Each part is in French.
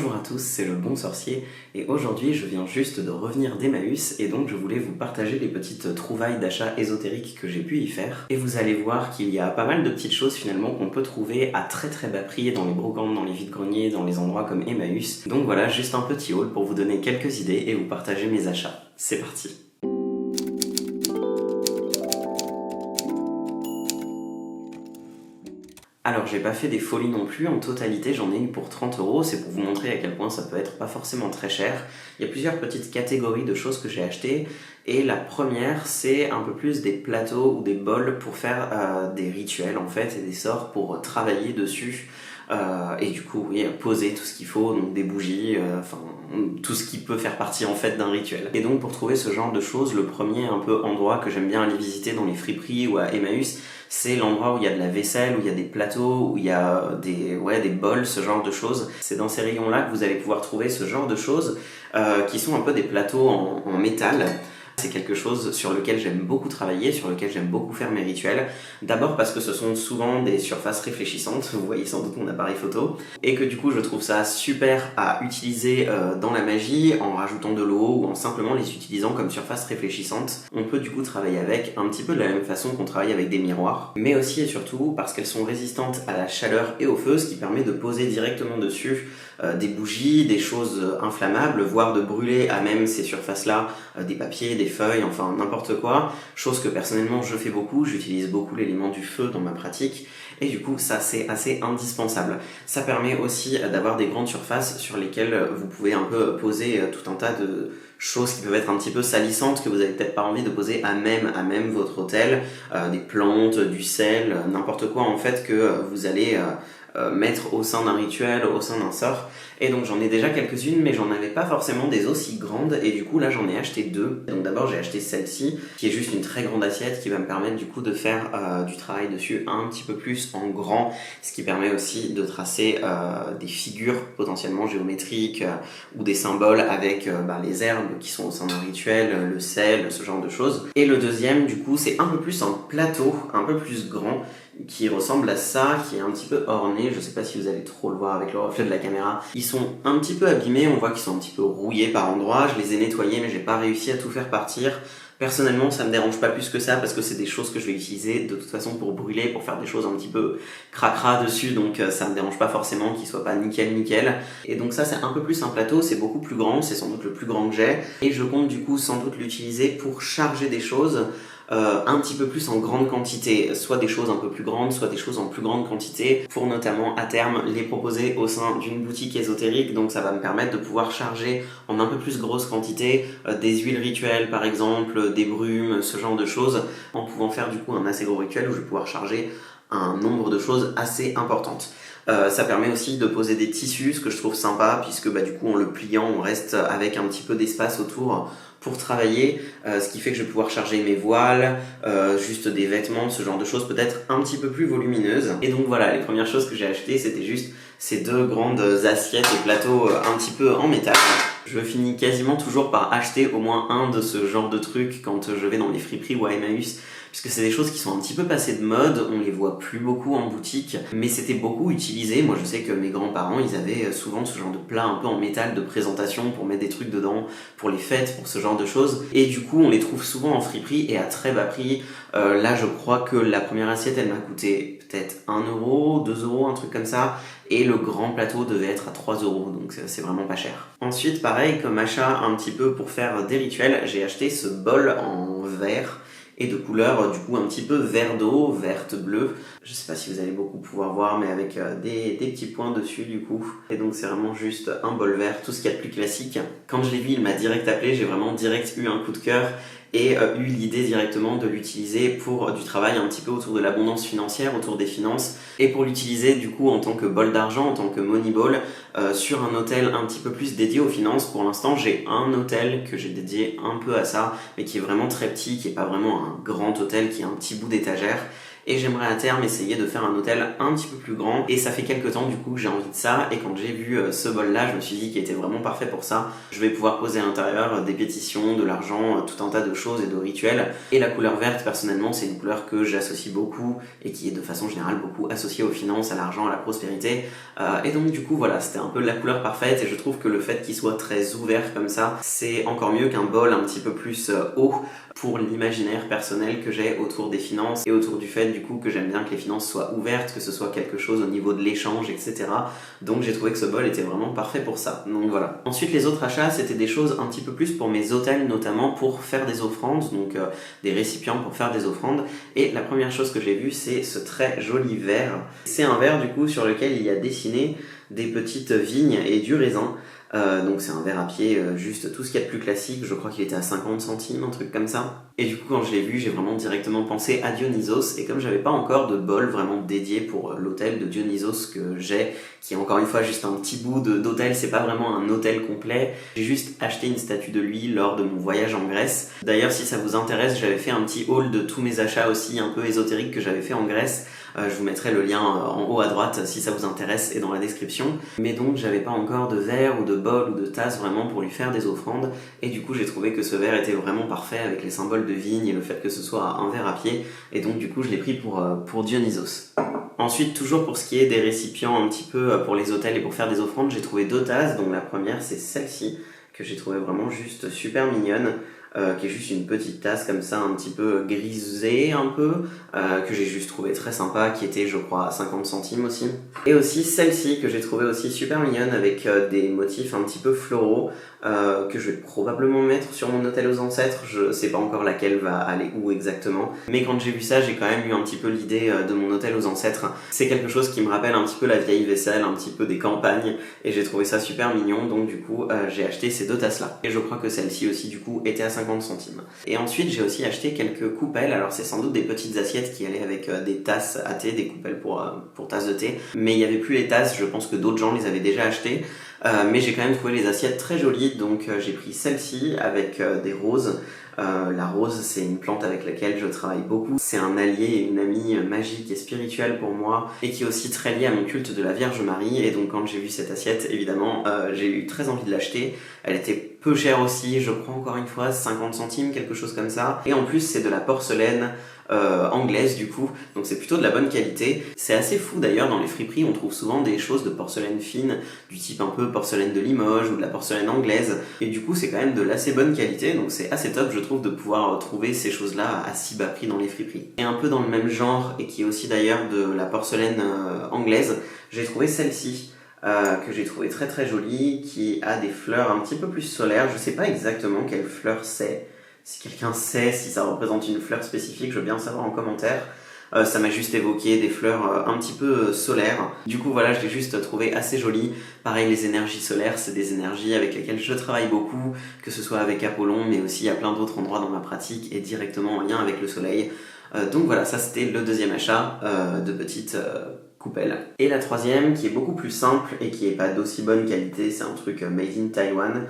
Bonjour à tous, c'est le Bon Sorcier et aujourd'hui je viens juste de revenir d'Emmaüs et donc je voulais vous partager les petites trouvailles d'achat ésotériques que j'ai pu y faire. Et vous allez voir qu'il y a pas mal de petites choses finalement qu'on peut trouver à très bas prix dans les brocantes, dans les vides-greniers, dans les endroits comme Emmaüs. Donc voilà, juste un petit haul pour vous donner quelques idées et vous partager mes achats. C'est parti! Alors j'ai pas fait des folies non plus, en totalité j'en ai eu pour 30€, c'est pour vous montrer à quel point ça peut être pas forcément très cher. Il y a plusieurs petites catégories de choses que j'ai achetées, et la première c'est un peu plus des plateaux ou des bols pour faire des rituels en fait, et des sorts pour travailler dessus. Et du coup oui, poser tout ce qu'il faut, donc des bougies, tout ce qui peut faire partie en fait d'un rituel. Et donc pour trouver ce genre de choses, le premier un peu endroit que j'aime bien aller visiter dans les friperies ou à Emmaüs, c'est l'endroit où il y a de la vaisselle, où il y a des plateaux, où il y a des bols, ce genre de choses. C'est dans ces rayons-là que vous allez pouvoir trouver ce genre de choses qui sont un peu des plateaux en métal. C'est quelque chose sur lequel j'aime beaucoup travailler, sur lequel j'aime beaucoup faire mes rituels. D'abord parce que ce sont souvent des surfaces réfléchissantes, vous voyez sans doute mon appareil photo, et que du coup je trouve ça super à utiliser dans la magie en rajoutant de l'eau ou en simplement les utilisant comme surface réfléchissante. On peut du coup travailler avec un petit peu de la même façon qu'on travaille avec des miroirs, mais aussi et surtout parce qu'elles sont résistantes à la chaleur et au feu, ce qui permet de poser directement dessus des bougies, des choses inflammables, voire de brûler à même ces surfaces-là des papiers, des feuilles, enfin n'importe quoi, chose que personnellement je fais beaucoup, j'utilise beaucoup l'élément du feu dans ma pratique, et du coup ça c'est assez indispensable. Ça permet aussi d'avoir des grandes surfaces sur lesquelles vous pouvez un peu poser tout un tas de choses qui peuvent être un petit peu salissantes, que vous avez peut-être pas envie de poser à même votre autel, des plantes, du sel, n'importe quoi en fait que vous allez mettre au sein d'un rituel, au sein d'un sort. Et donc j'en ai déjà quelques-unes, mais j'en avais pas forcément des aussi grandes, et du coup là j'en ai acheté deux. Donc d'abord j'ai acheté celle-ci, qui est juste une très grande assiette, qui va me permettre du coup de faire du travail dessus un petit peu plus en grand, ce qui permet aussi de tracer des figures potentiellement géométriques ou des symboles avec les herbes qui sont au sein d'un rituel, le sel, ce genre de choses. Et le deuxième du coup c'est un peu plus un plateau, un peu plus grand, qui ressemble à ça, qui est un petit peu orné. Je sais pas si vous allez trop le voir avec le reflet de la caméra. Ils sont un petit peu abîmés, on voit qu'ils sont un petit peu rouillés par endroits. Je les ai nettoyés mais j'ai pas réussi à tout faire partir. Personnellement ça me dérange pas plus que ça parce que c'est des choses que je vais utiliser de toute façon pour brûler, pour faire des choses un petit peu cracra dessus, donc ça me dérange pas forcément qu'ils soient pas nickel. Et donc ça c'est un peu plus un plateau, c'est beaucoup plus grand, c'est sans doute le plus grand que j'ai, et je compte du coup sans doute l'utiliser pour charger des choses un petit peu plus en grande quantité, soit des choses un peu plus grandes, soit des choses en plus grande quantité, pour notamment à terme les proposer au sein d'une boutique ésotérique. Donc ça va me permettre de pouvoir charger en un peu plus grosse quantité des huiles rituelles par exemple, des brumes, ce genre de choses, en pouvant faire du coup un assez gros rituel où je vais pouvoir charger un nombre de choses assez importantes. Ça permet aussi de poser des tissus, ce que je trouve sympa, puisque du coup en le pliant on reste avec un petit peu d'espace autour pour travailler, ce qui fait que je vais pouvoir charger mes voiles, juste des vêtements, ce genre de choses peut-être un petit peu plus volumineuses. Et donc voilà, les premières choses que j'ai achetées c'était juste ces deux grandes assiettes et plateaux un petit peu en métal. Je finis quasiment toujours par acheter au moins un de ce genre de trucs quand je vais dans les friperies ou à Emmaüs, puisque c'est des choses qui sont un petit peu passées de mode, on les voit plus beaucoup en boutique, mais c'était beaucoup utilisé. Moi je sais que mes grands-parents ils avaient souvent ce genre de plat un peu en métal de présentation pour mettre des trucs dedans, pour les fêtes, pour ce genre de choses, et du coup on les trouve souvent en friperie et à très bas prix. Là je crois que la première assiette elle m'a coûté peut-être 1€, 2€, un truc comme ça, et le grand plateau devait être à 3€, donc c'est vraiment pas cher. Ensuite pareil, comme achat un petit peu pour faire des rituels, j'ai acheté ce bol en verre et de couleur du coup un petit peu vert d'eau, verte bleue. Je sais pas si vous allez beaucoup pouvoir voir, mais avec des petits points dessus du coup. Et donc c'est vraiment juste un bol vert, tout ce qu'il y a de plus classique. Quand je l'ai vu, il m'a direct appelé, j'ai vraiment direct eu un coup de cœur et eu l'idée directement de l'utiliser pour du travail un petit peu autour de l'abondance financière, autour des finances, et pour l'utiliser du coup en tant que bol d'argent, en tant que money ball, sur un hôtel un petit peu plus dédié aux finances. Pour l'instant j'ai un hôtel que j'ai dédié un peu à ça, mais qui est vraiment très petit, qui est pas vraiment un grand hôtel, qui est un petit bout d'étagère. et j'aimerais à terme essayer de faire un hôtel un petit peu plus grand, et ça fait quelques temps du coup que j'ai envie de ça, et quand j'ai vu ce bol là je me suis dit qu'il était vraiment parfait pour ça. Je vais pouvoir poser à l'intérieur des pétitions, de l'argent, tout un tas de choses et de rituels, et la couleur verte personnellement c'est une couleur que j'associe beaucoup et qui est de façon générale beaucoup associée aux finances, à l'argent, à la prospérité, et donc du coup voilà, c'était un peu la couleur parfaite, et je trouve que le fait qu'il soit très ouvert comme ça, c'est encore mieux qu'un bol un petit peu plus haut pour l'imaginaire personnel que j'ai autour des finances et autour du fait du coup que j'aime bien que les finances soient ouvertes, que ce soit quelque chose au niveau de l'échange, etc. Donc j'ai trouvé que ce bol était vraiment parfait pour ça. Donc voilà. Ensuite les autres achats c'était des choses un petit peu plus pour mes hôtels, notamment pour faire des offrandes, donc des récipients pour faire des offrandes. Et la première chose que j'ai vue c'est ce très joli verre. C'est un verre du coup sur lequel il y a dessiné des petites vignes et du raisin. Donc c'est un verre à pied, juste tout ce qu'il y a de plus classique, je crois qu'il était à 50 centimes, un truc comme ça. Et du coup quand je l'ai vu, j'ai vraiment directement pensé à Dionysos, et comme j'avais pas encore de bol vraiment dédié pour l'hôtel de Dionysos que j'ai, qui est encore une fois juste un petit bout d'hôtel, c'est pas vraiment un hôtel complet, j'ai juste acheté une statue de lui lors de mon voyage en Grèce. D'ailleurs si ça vous intéresse, j'avais fait un petit haul de tous mes achats aussi un peu ésotériques que j'avais fait en Grèce. Je vous mettrai le lien en haut à droite si ça vous intéresse et dans la description. Mais donc j'avais pas encore de verre ou de bol ou de tasse vraiment pour lui faire des offrandes, et du coup j'ai trouvé que ce verre était vraiment parfait avec les symboles de vigne et le fait que ce soit un verre à pied, et donc du coup je l'ai pris pour Dionysos. Ensuite, toujours pour ce qui est des récipients un petit peu pour les hôtels et pour faire des offrandes, j'ai trouvé deux tasses. Donc la première c'est celle-ci que j'ai trouvé vraiment juste super mignonne. Qui est juste une petite tasse comme ça un petit peu grisée un peu, que j'ai juste trouvé très sympa, qui était je crois à 50 centimes aussi. Et aussi celle-ci que j'ai trouvé aussi super mignonne avec des motifs un petit peu floraux, que je vais probablement mettre sur mon hôtel aux ancêtres. Je sais pas encore laquelle va aller où exactement, mais quand j'ai vu ça j'ai quand même eu un petit peu l'idée de mon hôtel aux ancêtres. C'est quelque chose qui me rappelle un petit peu la vieille vaisselle, un petit peu des campagnes, et j'ai trouvé ça super mignon, donc du coup j'ai acheté ces deux tasses là. Et je crois que celle-ci aussi du coup était à 50 centimes. Et ensuite j'ai aussi acheté quelques coupelles, alors c'est sans doute des petites assiettes qui allaient avec des tasses à thé, des coupelles pour tasses de thé, mais il n'y avait plus les tasses, je pense que d'autres gens les avaient déjà achetées, mais j'ai quand même trouvé les assiettes très jolies, donc j'ai pris celle-ci avec des roses. La rose, c'est une plante avec laquelle je travaille beaucoup. C'est un allié et une amie magique et spirituelle pour moi, et qui est aussi très liée à mon culte de la Vierge Marie. Et donc quand j'ai vu cette assiette, évidemment, j'ai eu très envie de l'acheter. Elle était peu chère aussi, je crois encore une fois 50 centimes, quelque chose comme ça. Et en plus, c'est de la porcelaine anglaise du coup, donc c'est plutôt de la bonne qualité. C'est assez fou d'ailleurs, dans les friperies on trouve souvent des choses de porcelaine fine, du type un peu porcelaine de Limoges ou de la porcelaine anglaise, et du coup c'est quand même de l'assez bonne qualité, donc c'est assez top je trouve de pouvoir trouver ces choses là à si bas prix dans les friperies. Et un peu dans le même genre, et qui est aussi d'ailleurs de la porcelaine anglaise, j'ai trouvé celle-ci. Que j'ai trouvé très très jolie, qui a des fleurs un petit peu plus solaires. Je sais pas exactement quelle fleur c'est. Si quelqu'un sait si ça représente une fleur spécifique, je veux bien savoir en commentaire. Ça m'a juste évoqué des fleurs un petit peu solaires. Du coup voilà, je l'ai juste trouvé assez jolie. Pareil, les énergies solaires, c'est des énergies avec lesquelles je travaille beaucoup, que ce soit avec Apollon, mais aussi à plein d'autres endroits dans ma pratique et directement en lien avec le soleil. Donc voilà, ça c'était le deuxième achat de petites coupelles. Et la troisième, qui est beaucoup plus simple et qui est pas d'aussi bonne qualité, c'est un truc made in Taiwan.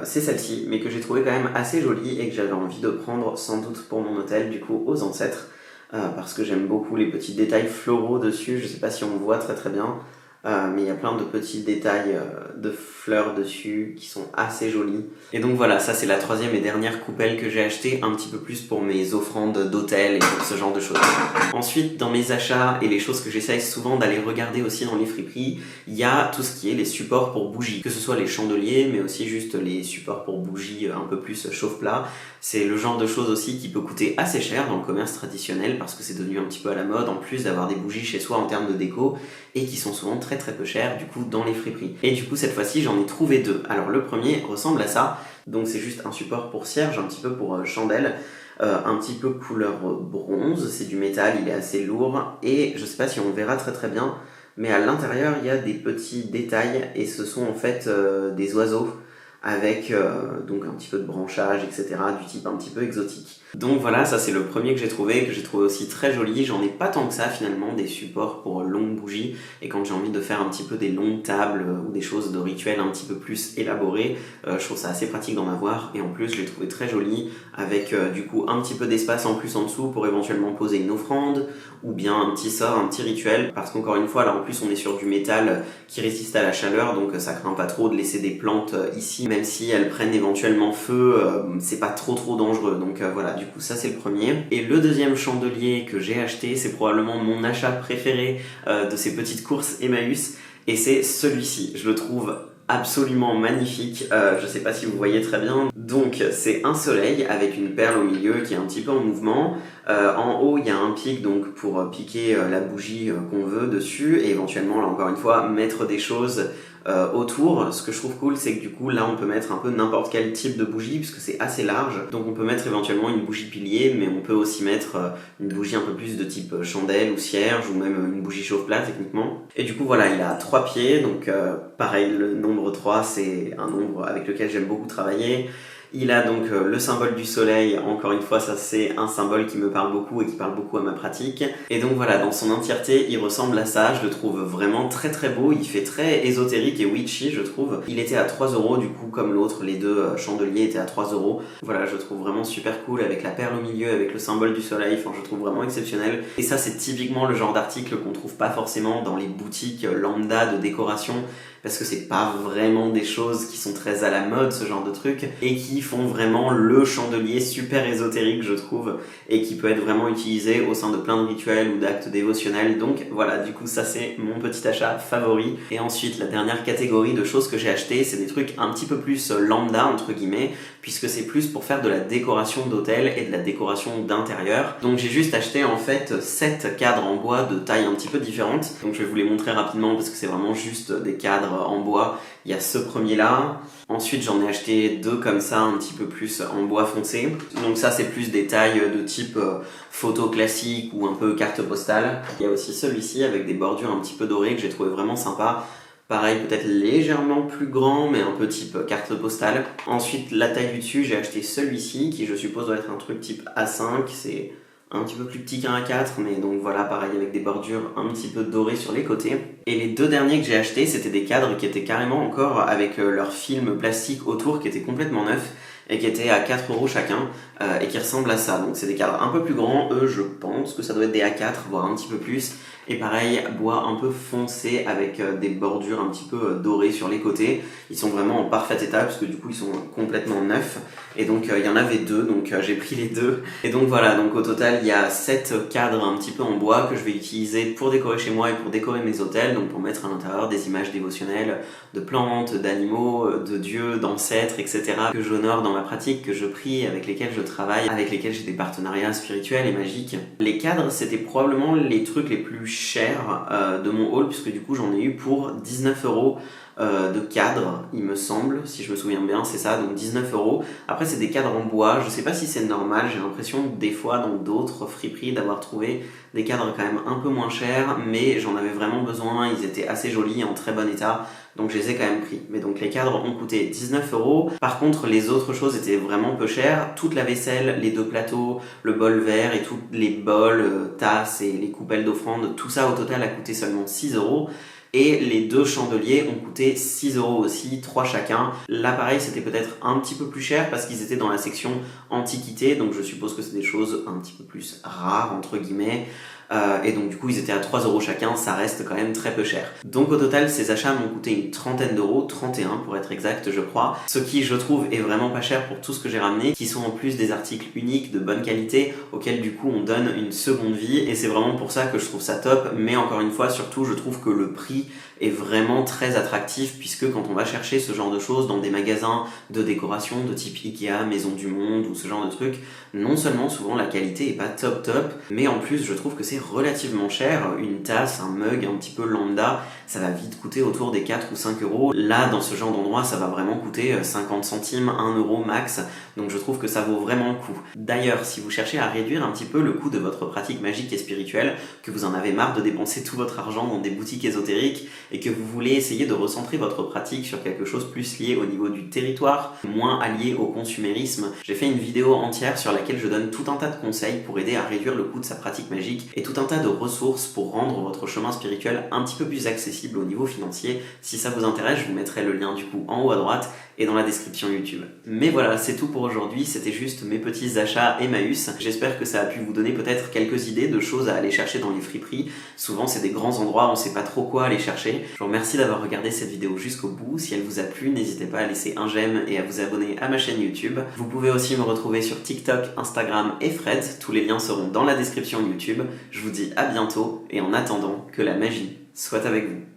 C'est celle-ci, mais que j'ai trouvé quand même assez jolie et que j'avais envie de prendre sans doute pour mon hôtel, du coup aux ancêtres, parce que j'aime beaucoup les petits détails floraux dessus. Je sais pas si on voit très très bien, mais il y a plein de petits détails de fleurs dessus qui sont assez jolis. Et donc voilà, ça c'est la troisième et dernière coupelle que j'ai achetée, un petit peu plus pour mes offrandes d'hôtel et pour ce genre de choses. Ensuite, dans mes achats et les choses que j'essaye souvent d'aller regarder aussi dans les friperies, il y a tout ce qui est les supports pour bougies, que ce soit les chandeliers, mais aussi juste les supports pour bougies un peu plus chauffe-plat. C'est le genre de choses aussi qui peut coûter assez cher dans le commerce traditionnel, parce que c'est devenu un petit peu à la mode, en plus d'avoir des bougies chez soi en termes de déco, et qui sont souvent très très peu chères du coup dans les friperies. Et du coup cette fois-ci j'en ai trouvé deux. Alors le premier ressemble à ça, donc c'est juste un support pour cierge, un petit peu pour chandelle, un petit peu couleur bronze, c'est du métal, il est assez lourd, et je sais pas si on verra très très bien, mais à l'intérieur il y a des petits détails, et ce sont en fait des oiseaux. avec donc un petit peu de branchage, etc., du type un petit peu exotique. Donc voilà, ça c'est le premier que j'ai trouvé aussi très joli. J'en ai pas tant que ça finalement, des supports pour longues bougies, et quand j'ai envie de faire un petit peu des longues tables ou des choses de rituels un petit peu plus élaborées, je trouve ça assez pratique d'en avoir, et en plus je l'ai trouvé très joli, avec du coup un petit peu d'espace en plus en dessous pour éventuellement poser une offrande, ou bien un petit sort, un petit rituel, parce qu'encore une fois là en plus on est sur du métal qui résiste à la chaleur, donc ça craint pas trop de laisser des plantes ici, même si elles prennent éventuellement feu, c'est pas trop dangereux, donc voilà, du coup ça c'est le premier. Et le deuxième chandelier que j'ai acheté, c'est probablement mon achat préféré de ces petites courses Emmaüs, et c'est celui-ci. Je le trouve absolument magnifique, je sais pas si vous voyez très bien. Donc c'est un soleil avec une perle au milieu qui est un petit peu en mouvement. En haut il y a un pic donc pour piquer la bougie qu'on veut dessus, et éventuellement là encore une fois mettre des choses autour. Ce que je trouve cool, c'est que du coup là on peut mettre un peu n'importe quel type de bougie puisque c'est assez large, donc on peut mettre éventuellement une bougie pilier, mais on peut aussi mettre une bougie un peu plus de type chandelle ou cierge, ou même une bougie chauffe-plat techniquement. Et du coup voilà, il a 3 pieds, donc pareil, le nombre 3 c'est un nombre avec lequel j'aime beaucoup travailler. Il a donc le symbole du soleil, encore une fois ça c'est un symbole qui me parle beaucoup et qui parle beaucoup à ma pratique. Et donc voilà, dans son entièreté il ressemble à ça, je le trouve vraiment très très beau, il fait très ésotérique et witchy je trouve. Il était à 3 € du coup comme l'autre, les deux chandeliers étaient à 3 €. Voilà, je le trouve vraiment super cool avec la perle au milieu, avec le symbole du soleil, enfin je le trouve vraiment exceptionnel. Et ça c'est typiquement le genre d'article qu'on trouve pas forcément dans les boutiques lambda de décoration, parce que c'est pas vraiment des choses qui sont très à la mode, ce genre de trucs, et qui font vraiment le chandelier super ésotérique, je trouve, et qui peut être vraiment utilisé au sein de plein de rituels ou d'actes dévotionnels. Donc voilà, du coup ça c'est mon petit achat favori. Et ensuite la dernière catégorie de choses que j'ai achetées, c'est des trucs un petit peu plus lambda entre guillemets, puisque c'est plus pour faire de la décoration d'hôtel et de la décoration d'intérieur. Donc j'ai juste acheté en fait 7 cadres en bois de taille un petit peu différente. Donc je vais vous les montrer rapidement parce que c'est vraiment juste des cadres en bois. Il y a ce premier là, ensuite j'en ai acheté 2 comme ça un petit peu plus en bois foncé, donc ça c'est plus des tailles de type photo classique ou un peu carte postale. Il y a aussi celui-ci avec des bordures un petit peu dorées que j'ai trouvé vraiment sympa. Pareil, peut-être légèrement plus grand, mais un peu type carte postale. Ensuite, la taille du dessus, j'ai acheté celui-ci, qui je suppose doit être un truc type A5, c'est un petit peu plus petit qu'un A4, mais donc voilà, pareil, avec des bordures un petit peu dorées sur les côtés. Et les 2 derniers que j'ai achetés, c'était des cadres qui étaient carrément encore avec leur film plastique autour, qui était complètement neuf, et qui étaient à 4 € chacun, et qui ressemblent à ça. Donc c'est des cadres un peu plus grands, eux je pense que ça doit être des A4, voire un petit peu plus. Et pareil, bois un peu foncé avec des bordures un petit peu dorées sur les côtés. Ils sont vraiment en parfait état parce que du coup ils sont complètement neufs. Et donc il y en avait 2, donc j'ai pris les 2. Et donc voilà, donc au total il y a 7 cadres un petit peu en bois que je vais utiliser pour décorer chez moi et pour décorer mes hôtels. Donc pour mettre à l'intérieur des images dévotionnelles de plantes, d'animaux, de dieux, d'ancêtres, etc. que j'honore dans ma pratique, que je prie, avec lesquels je travaille, avec lesquels j'ai des partenariats spirituels et magiques. Les cadres c'était probablement les trucs les plus chers de mon haul, puisque du coup j'en ai eu pour 19 € de cadre, il me semble, si je me souviens bien, c'est ça, donc 19 €. Après c'est des cadres en bois, je sais pas si c'est normal, j'ai l'impression des fois dans d'autres friperies d'avoir trouvé des cadres quand même un peu moins chers, mais j'en avais vraiment besoin, ils étaient assez jolis, en très bon état, donc je les ai quand même pris. Mais donc les cadres ont coûté 19 €. Par contre les autres choses étaient vraiment peu chères, toute la vaisselle, les 2 plateaux, le bol vert et tous les bols, tasses et les coupelles d'offrande, tout ça au total a coûté seulement 6 €. Et les 2 chandeliers ont coûté 6 € aussi, 3 chacun. Là pareil c'était peut-être un petit peu plus cher parce qu'ils étaient dans la section antiquité, donc je suppose que c'est des choses un petit peu plus rares entre guillemets. Et donc du coup ils étaient à 3 € chacun, ça reste quand même très peu cher. Donc au total ces achats m'ont coûté une trentaine d'euros, 31 pour être exact je crois, ce qui je trouve est vraiment pas cher pour tout ce que j'ai ramené, qui sont en plus des articles uniques de bonne qualité auxquels du coup on donne une seconde vie, et c'est vraiment pour ça que je trouve ça top. Mais encore une fois surtout je trouve que le prix est vraiment très attractif, puisque quand on va chercher ce genre de choses dans des magasins de décoration de type Ikea, Maison du Monde ou ce genre de trucs, non seulement souvent la qualité est pas top, mais en plus je trouve que c'est relativement cher. Une tasse, un mug un petit peu lambda, ça va vite coûter autour des 4 ou 5 euros. Là, dans ce genre d'endroit, ça va vraiment coûter 50 centimes, 1 euro max. Donc je trouve que ça vaut vraiment le coup. D'ailleurs, si vous cherchez à réduire un petit peu le coût de votre pratique magique et spirituelle, que vous en avez marre de dépenser tout votre argent dans des boutiques ésotériques et que vous voulez essayer de recentrer votre pratique sur quelque chose plus lié au niveau du territoire, moins allié au consumérisme, j'ai fait une vidéo entière sur laquelle je donne tout un tas de conseils pour aider à réduire le coût de sa pratique magique et tout un tas de ressources pour rendre votre chemin spirituel un petit peu plus accessible au niveau financier. Si ça vous intéresse, je vous mettrai le lien du coup en haut à droite et dans la description YouTube. Mais voilà, c'est tout pour aujourd'hui, c'était juste mes petits achats Emmaüs. J'espère que ça a pu vous donner peut-être quelques idées de choses à aller chercher dans les friperies. Souvent c'est des grands endroits, on sait pas trop quoi aller chercher. Je vous remercie d'avoir regardé cette vidéo jusqu'au bout. Si elle vous a plu, n'hésitez pas à laisser un j'aime et à vous abonner à ma chaîne YouTube. Vous pouvez aussi me retrouver sur TikTok, Instagram et Threads. Tous les liens seront dans la description YouTube. Je vous dis à bientôt et en attendant, que la magie soit avec vous.